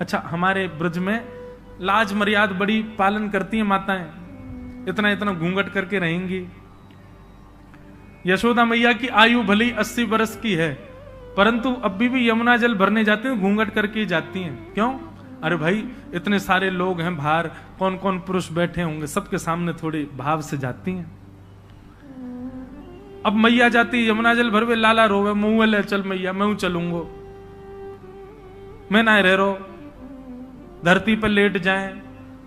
अच्छा, हमारे ब्रज में लाज मर्याद बड़ी पालन करती हैं माताएं, इतना इतना घूंघट करके रहेंगी। यशोदा मैया की आयु भले 80 वर्ष की है, परंतु अभी भी यमुना जल भरने जाती हैं घूंघट करके जाती हैं। क्यों? अरे भाई, इतने सारे लोग हैं बाहर, कौन कौन पुरुष बैठे होंगे, सबके सामने थोड़ी भाव से जाती हैं। अब मैया जाती यमुना जल भरवे, लाला रोवे, मुंह ले चल मैया, मैं चलूंगो, मैं ना रह रो, धरती पर लेट जाए।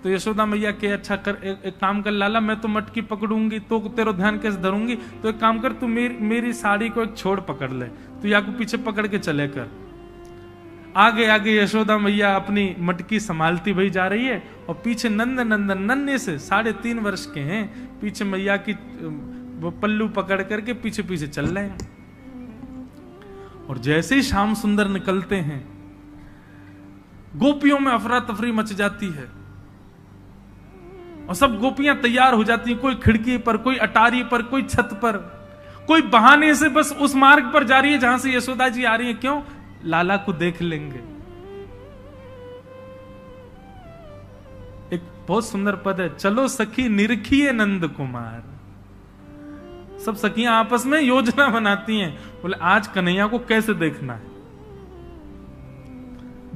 तो यशोदा मैया के अच्छा कर, एक काम कर लाला, मैं तो मटकी पकड़ूंगी तो तेरा ध्यान कैसे धरूंगी, तो एक काम कर, तू मेरी साड़ी को एक छोड़ पकड़ ले, तू या को पीछे पकड़ के चले कर। आगे आगे यशोदा मैया अपनी मटकी संभालती भाई जा रही है, और पीछे नंद नंदन नन्हे से 3.5 वर्ष के हैं, पीछे मैया की वो पल्लू पकड़ करके पीछे पीछे चल रहे हैं। और जैसे ही श्याम सुंदर निकलते हैं, गोपियों में अफरा तफरी मच जाती है, और सब गोपियां तैयार हो जाती हैं, कोई खिड़की पर, कोई अटारी पर, कोई छत पर, कोई बहाने से बस उस मार्ग पर जा रही है जहां से यशोदा जी आ रही है। क्यों? लाला को देख लेंगे। एक बहुत सुंदर पद है, चलो सखी निरखिए नंद कुमार। सब सखियां आपस में योजना बनाती हैं, बोले आज कन्हैया को कैसे देखना है,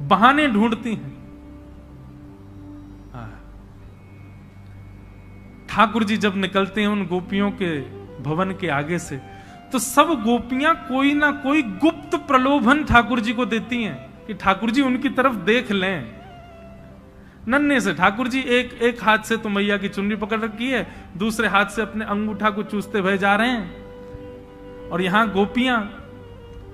बहाने ढूंढती हैं। ठाकुर जी जब निकलते हैं उन गोपियों के भवन के आगे से, तो सब गोपियां कोई ना कोई गुप्त प्रलोभन ठाकुर जी को देती हैं कि ठाकुर जी उनकी तरफ देख लें। नन्हे से ठाकुर जी एक हाथ से तो मैया की चुन्नी पकड़ रखी है, दूसरे हाथ से अपने अंगूठा को चूसते हुए जा रहे हैं, और यहां गोपियां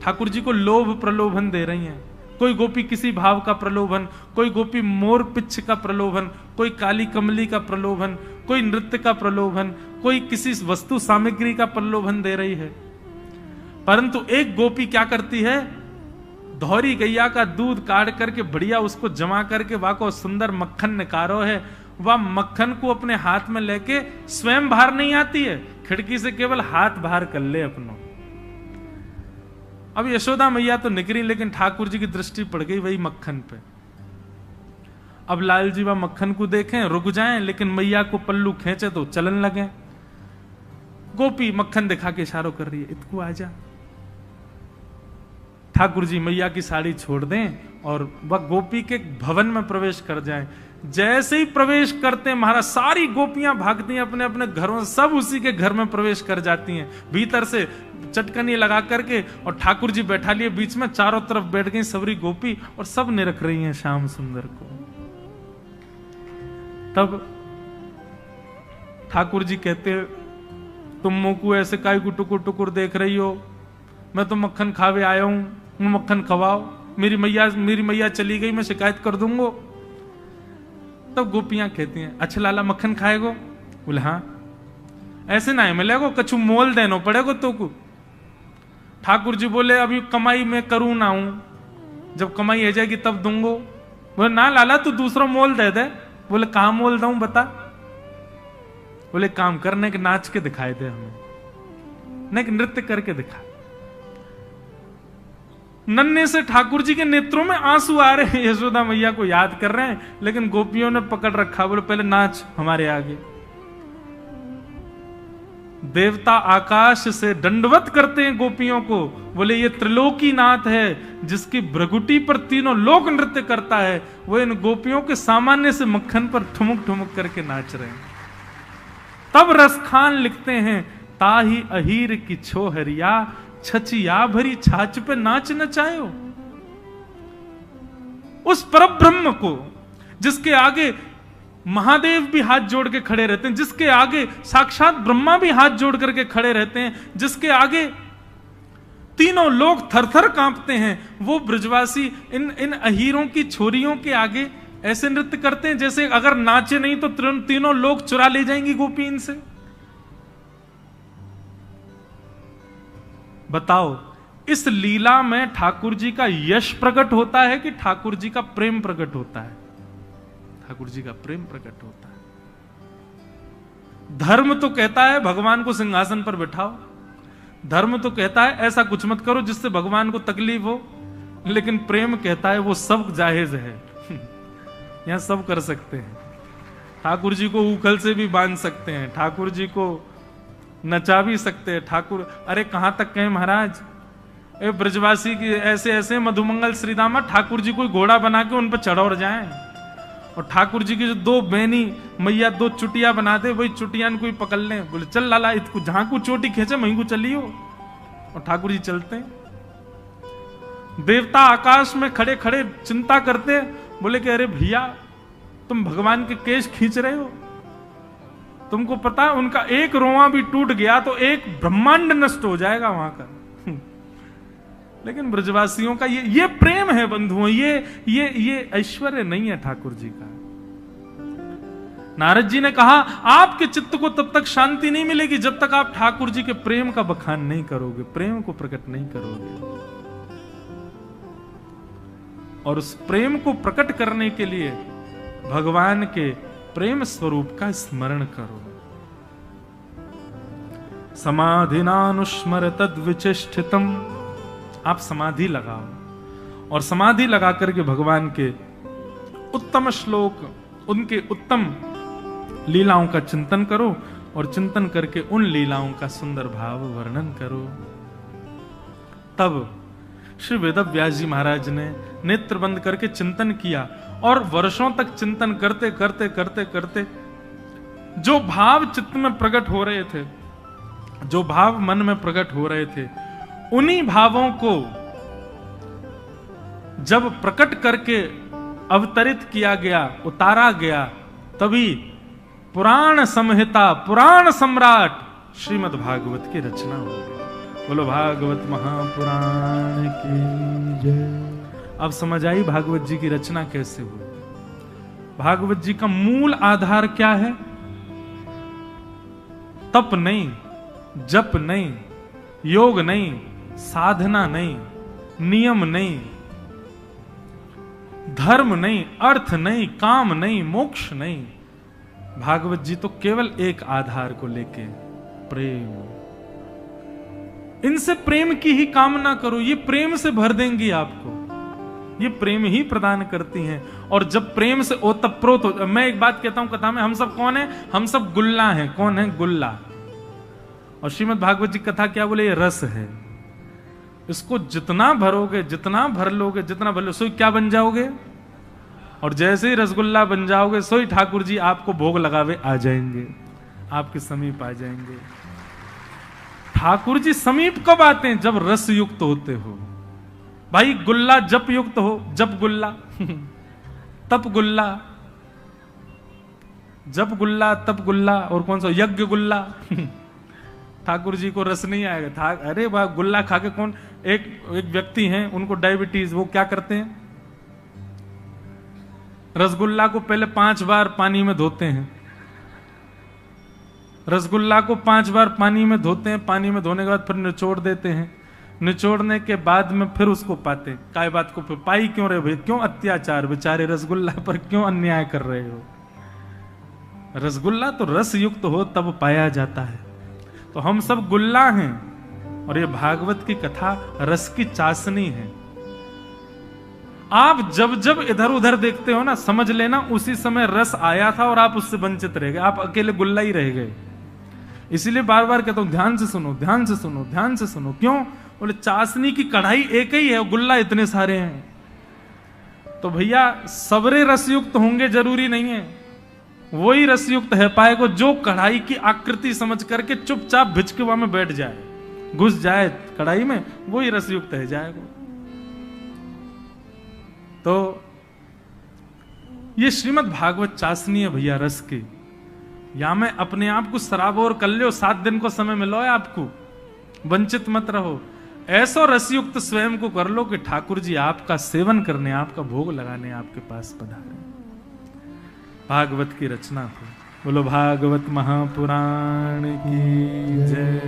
ठाकुर जी को लोभ प्रलोभन दे रही हैं। कोई गोपी किसी भाव का प्रलोभन, कोई गोपी मोर पिच्छ का प्रलोभन, कोई काली कमली का प्रलोभन, कोई नृत्य का प्रलोभन, कोई किसी वस्तु सामग्री का प्रलोभन दे रही है। परंतु एक गोपी क्या करती है, धौरी गैया का दूध काट करके बढ़िया उसको जमा करके वहां को सुंदर मक्खन निकारो है, वह मक्खन को अपने हाथ में लेके स्वयं बाहर नहीं आती है, खिड़की से केवल हाथ बाहर कर ले अपनों। अब यशोदा मैया तो निकली, लेकिन ठाकुर जी की दृष्टि पड़ गई वही मक्खन पे। अब लाल जी वह मक्खन को देखें, रुक जाएं, लेकिन मैया को पल्लू खींचे तो चलन लगे। गोपी मक्खन दिखा के इशारों कर रही है, इतको आजा। ठाकुर जी मैया की साड़ी छोड़ दें और वह गोपी के भवन में प्रवेश कर जाएं। जैसे ही प्रवेश करते हैं महाराज, सारी गोपियां भागती हैं अपने अपने घरों, सब उसी के घर में प्रवेश कर जाती हैं, भीतर से चटकनी लगा करके, और ठाकुर जी बैठा लिए बीच में, चारों तरफ बैठ गई सबरी गोपी, और सब निरख रही हैं श्याम सुंदर को। तब ठाकुर जी कहते, तुम मुंह को ऐसे काय को टुकुर टुकुर देख रही हो, मैं तो मक्खन खावे आया हूं, मक्खन खवाओ, मेरी मैया चली गई, मैं शिकायत कर दूंगा। तब गोपियां कहती हैं, अच्छा लाला मक्खन खाएगो? बोले हाँ। ऐसे ना है मिलेगो, कछु मोल देनो पड़ेगो तो को। ठाकुर जी बोले, अभी कमाई मैं करूं ना हूं, जब कमाई आ जाएगी तब दूंगो। बोले ना लाला, तू दूसरा मोल दे दे। बोले कहां मोल दूं बता। बोले काम करने के नाच के दिखाई दे हमें, नहीं नृत्य करके दिखा। नन्हे से ठाकुर जी के नेत्रों में आंसू आ रहे हैं, यशोदा मैया को याद कर रहे हैं, लेकिन गोपियों ने पकड़ रखा, बोले पहले नाच हमारे आगे। देवता आकाश से दंडवत करते हैं गोपियों को, बोले ये त्रिलोकी नाथ है जिसकी भ्रगुटी पर तीनों लोक नृत्य करता है, वो इन गोपियों के सामान्य से मक्खन पर ठुमुक ठुमुक करके नाच रहे हैं। तब रसखान लिखते हैं, ताही अहीर की छोहरिया, छचिया भरी छाछ पे नाच नचायो। उस परब्रह्म को जिसके आगे महादेव भी हाथ जोड़ के खड़े रहते हैं, जिसके आगे साक्षात ब्रह्मा भी हाथ जोड़ करके खड़े रहते हैं, जिसके आगे तीनों लोग थरथर कांपते हैं, वो ब्रजवासी इन अहीरों की छोरियों के आगे ऐसे नृत्य करते हैं जैसे अगर नाचे नहीं तो तीनों लोग चुरा ले जाएंगी गोपी इनसे। बताओ, इस लीला में ठाकुर जी का यश प्रकट होता है कि ठाकुर जी का प्रेम प्रकट होता है? ठाकुर जी का प्रेम प्रकट होता है। धर्म तो कहता है भगवान को सिंहासन पर बिठाओ, धर्म तो कहता है ऐसा कुछ मत करो जिससे भगवान को तकलीफ हो, लेकिन प्रेम कहता है वो सब जायज है। यहां सब कर सकते हैं। ठाकुर जी को उखल से भी बांध सकते हैं, ठाकुर जी को नचा भी सकते हैं। ठाकुर, अरे कहां तक कहें महाराज, ए ब्रजवासी की ऐसे ऐसे मधुमंगल श्रीदामा ठाकुर जी कोई घोड़ा बना के उन पर चढ़ जाए, और ठाकुर जी की जो दो बहनी मैया दो चुटिया बना दे, वही चुटिया कोई पकड़ ले, बोले चल लाला इतकू जहां को चोटी खींचे वहीं को चलियो, और ठाकुर जी चलते हैं। देवता आकाश में खड़े खड़े चिंता करते, बोले कि अरे भैया तुम भगवान के केश खींच रहे हो, तुमको पता है उनका एक रोआ भी टूट गया तो एक ब्रह्मांड नष्ट हो जाएगा वहां का। लेकिन ब्रजवासियों का ये प्रेम है बंधुओं, ये ऐश्वर्य नहीं है ठाकुर जी का। नारद जी ने कहा आपके चित्त को तब तक शांति नहीं मिलेगी जब तक आप ठाकुर जी के प्रेम का बखान नहीं करोगे, प्रेम को प्रकट नहीं करोगे। और उस प्रेम को प्रकट करने के लिए भगवान के प्रेम स्वरूप का स्मरण करो। समाधिनानुस्मर तद विचेष्टितम, आप समाधि लगाओ और समाधि लगा करके भगवान के उत्तम श्लोक, उनके उत्तम लीलाओं का चिंतन करो, और चिंतन करके उन लीलाओं का सुंदर भाव वर्णन करो। तब श्री वेदव्यास जी महाराज ने नेत्र बंद करके चिंतन किया, और वर्षों तक चिंतन करते करते करते करते जो भाव चित्त में प्रकट हो रहे थे, जो भाव मन में प्रकट हो रहे थे, उन्हीं भावों को जब प्रकट करके अवतरित किया गया, उतारा गया, तभी पुराण संहिता, पुराण सम्राट श्रीमद् भागवत की रचना हो गई। बोलो भागवत महापुराण की जय। अब समझ आई भागवत जी की रचना कैसे हुई। भागवत जी का मूल आधार क्या है? तप नहीं, जप नहीं, योग नहीं, साधना नहीं, नियम नहीं, धर्म नहीं, अर्थ नहीं, काम नहीं, मोक्ष नहीं। भागवत जी तो केवल एक आधार को लेके, प्रेम। इनसे प्रेम की ही कामना करो, ये प्रेम से भर देंगी आपको, ये प्रेम ही प्रदान करती हैं। और जब प्रेम से ओतप्रोत हो, मैं एक बात कहता हूं कथा में, हम सब कौन है? हम सब गुल्ला हैं। कौन है? गुल्ला। और श्रीमद् भागवत जी कथा क्या बोले? ये रस है। इसको जितना भरोगे, जितना भर लोगे, जितना भर लो, सोई क्या बन जाओगे। और जैसे ही रसगुल्ला बन जाओगे, सोई ठाकुर जी आपको भोग लगावे आ जाएंगे, आपके समीप आ जाएंगे। ठाकुर जी समीप कब आते हैं? जब रस युक्त होते हो। भाई गुल्ला जप युक्त हो, जप गुल्ला तप गुल्ला, जप गुल्ला, तप गुल्ला, और कौन सा? यज्ञ गुल्ला। ठाकुर जी को रस नहीं आएगा। अरे वाह, गुल्ला खा के कौन? एक व्यक्ति हैं, उनको डायबिटीज, वो क्या करते हैं? रसगुल्ला को पहले 5 बार पानी में धोते हैं। रसगुल्ला को 5 बार पानी में धोते हैं, पानी में धोने के बाद फिर निचोड़ देते हैं, निचोड़ने के बाद में फिर उसको पाते हैं। काय बात को फिर पाई क्यों रहे भाई? क्यों अत्याचार? बेचारे रसगुल्ला पर क्यों अन्याय कर रहे हो? रसगुल्ला तो रस युक्त हो तब पाया जाता है। तो हम सब गुल्ला हैं, और ये भागवत की कथा रस की चाशनी है। आप जब जब इधर उधर देखते हो ना, समझ लेना उसी समय रस आया था और आप उससे वंचित रह गए, आप अकेले गुल्ला ही रह गए। इसीलिए बार बार कहता हूं, ध्यान से सुनो, ध्यान से सुनो, ध्यान से सुनो। क्यों? बोले चाशनी की कढ़ाई एक ही है, गुल्ला इतने सारे हैं। तो भैया सबरे रसयुक्त होंगे जरूरी नहीं है, वही रसयुक्त है पाएगो जो कढ़ाई की आकृति समझ करके चुपचाप भिचकेवा में बैठ जाए, घुस जाए कढ़ाई में, वही रसयुक्त है जाएगा। तो ये श्रीमद् भागवत चाशनी है भैया रस की। या मैं अपने आप को सराबोर कर लो, 7 दिन को समय मिलो है आपको, वंचित मत रहो। ऐसा रसयुक्त स्वयं को कर लो कि ठाकुर जी आपका सेवन करने, आपका भोग लगाने आपके पास पधारे। भागवत की रचना को बोलो भागवत महापुराण की जय।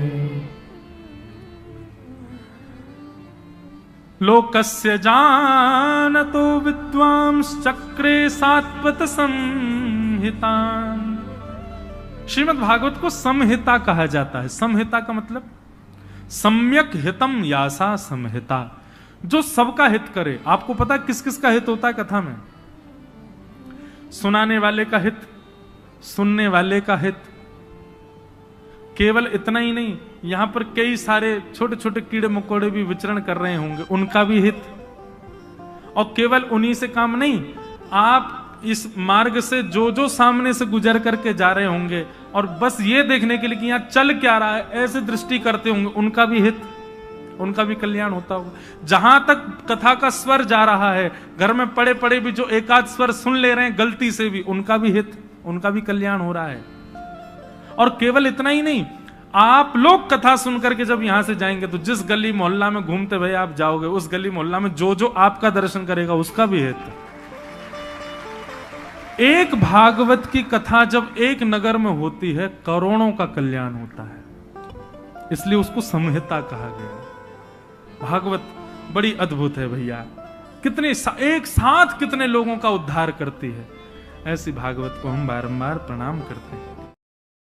लोकस्य जानतो विद्वांस चक्रे सात्वत संहिताम्। श्रीमद् भागवत को संहिता कहा जाता है। संहिता का मतलब सम्यक हितम यासा संहिता, जो सबका हित करे। आपको पता है किस किस का हित होता है कथा में? सुनाने वाले का हित, सुनने वाले का हित। केवल इतना ही नहीं, यहां पर कई सारे छोटे छोटे कीड़े मकोड़े भी विचरण कर रहे होंगे, उनका भी हित। और केवल उन्हीं से काम नहीं, आप इस मार्ग से जो जो सामने से गुजर करके जा रहे होंगे और बस ये देखने के लिए कि यहां चल क्या रहा है, ऐसे दृष्टि करते होंगे, उनका भी हित, उनका भी कल्याण होता होगा। जहां तक कथा का स्वर जा रहा है, घर में पड़े पड़े भी जो एकाध स्वर सुन ले रहे हैं गलती से भी, उनका भी हित, उनका भी कल्याण हो रहा है। और केवल इतना ही नहीं, आप लोग कथा सुन करके जब यहां से जाएंगे तो जिस गली मोहल्ला में घूमते भाई आप जाओगे, उस गली मोहल्ला में जो जो आपका दर्शन करेगा उसका भी हित। एक भागवत की कथा जब एक नगर में होती है, करोड़ों का कल्याण होता है, इसलिए उसको संहिता कहा गया। भागवत बड़ी अद्भुत है भैया, कितने एक साथ कितने लोगों का उद्धार करती है। ऐसी भागवत को हम बारंबार प्रणाम करते हैं।